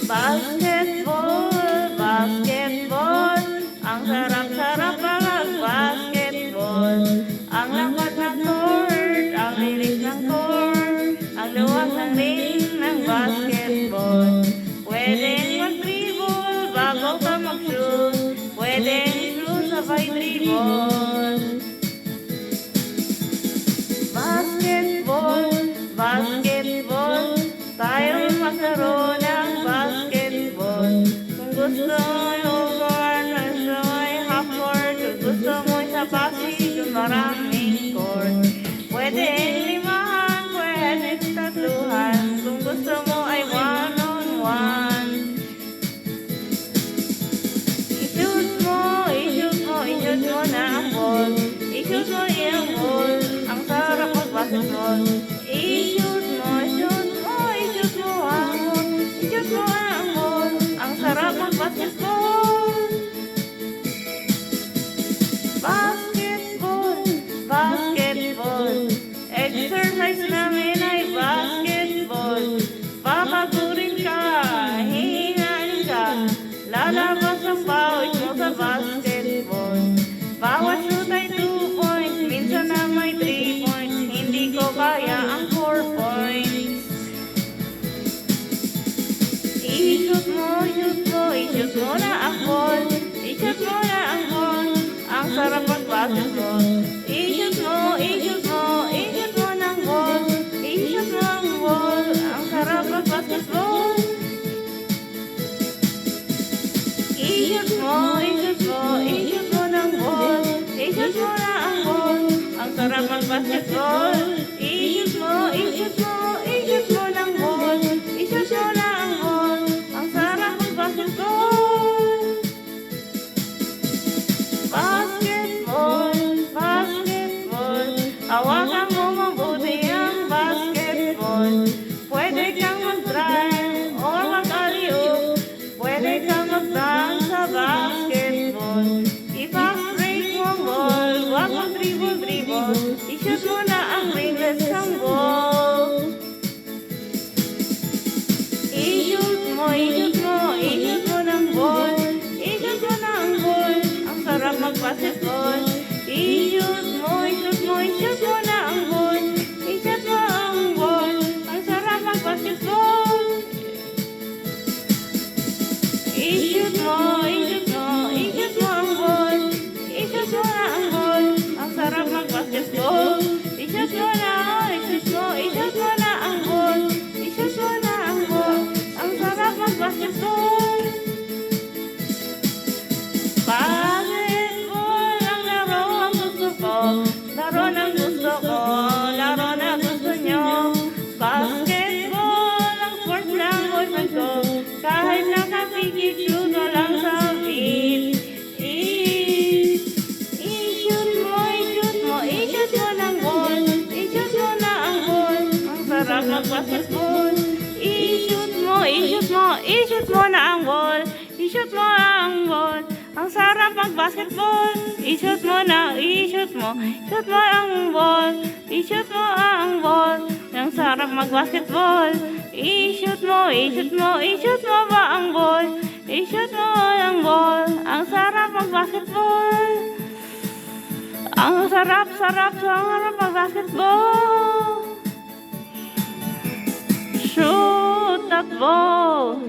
Basketball, basketball, ang sarap-sarap mag-basketball. Ang lapat ng court, ang linis ng court, ang luwag ng ring ng basketball. Pwedeng mag-dribble bago ka mag-shoot, pwedeng shoot sabay dribble. Basketball, basketball, tayo'y maglaro ng basketball. Kung gusto mo gusto mo'y half court, kung gusto mo'y sa basket, kung maraming court. Pwedeng limahan, pwedeng tatluhan, kung gusto mo ay one-on-one. I-shoot mo, i-shoot mo, i-shoot mo na ang ball. I-shoot mo yung ball, ang sarap mag-basketball. I-shoot mo, i-shoot mo, i-shoot mo ang ball. I-shoot mo ang ball, ang sarap mag-basketball. Basketball, basketball, exercise namin ay basketball. Papagurin ka, hihingain ka, lalabas ang pawis mo sa basketball. Bawat shoot ay 2 points, minsan na may 3 points, hindi ko kaya ang 4 points. I-shoot mo, i-shoot mo, i-shoot mo na ang ball. I-shoot mo na ang ball, ang sarap mag-basketball. I-shoot mo, i-shoot mo, i-shoot mo ng ball. I-shoot mo ang ball, ang sarap mag-basketball. I-shoot mo, i-shoot mo, i-shoot mo ng ball. I-shoot mo na ang ball, ang sarap mag-basketball. I-shoot mo, i-shoot mo, i-shoot mo ng ball. I-shoot mo na ang ball, ang sarap mag-basketball. Basketball, basketball, hawakan mo mabuti ang basketball. Pwede kang mag-drive or mag-alley-oop, pwede kang mag-dunk sa basketball. I-fast break mo ang ball, wag mo dribble-dribble, i-shoot mo na ang ringless ng ball. I-shoot mo, i-shoot mo, i-shoot mo ng ball. I-shoot mo na ang ball, ang sarap mag-basketball. I-shoot mo, i-shoot mo, i-shoot mo na ang ball. I-shoot mo ang ball, ang sarap mag-basketball. I-shoot mo, i-shoot mo, i-shoot mo ang ball. I-shoot mo na ang ball, ang sarap mag-basketball. I-shoot mo na, i-shoot mo, i-shoot mo na ang ball. I-shoot mo na ang ball, ang sarap mag-basketball. Basketball ang laro ang gusto ko, laro ng gusto ko, laro na gusto nyo. Basketball ang sport ng boyfriend ko, kahit nakapikit-shoot o lang sa beat. I-shoot mo, i-shoot mo, i-shoot mo ng ball. I-shoot mo na ang ball, ang sarap mag-basketball. I-shoot mo, i-shoot mo, i-shoot mo na ang ball. I-shoot mo ang ball, ang sarap mag-basketball. I-shoot mo na, i-shoot mo, shoot mo ang ball. I-shoot mo ang ball, ang sarap mag-basketball. I-shoot mo, i-shoot mo, i-shoot mo ba ang ball? I-shoot mo ang ball, ang sarap mag-basketball. Ang sarap mag-basketball. Shoot that ball.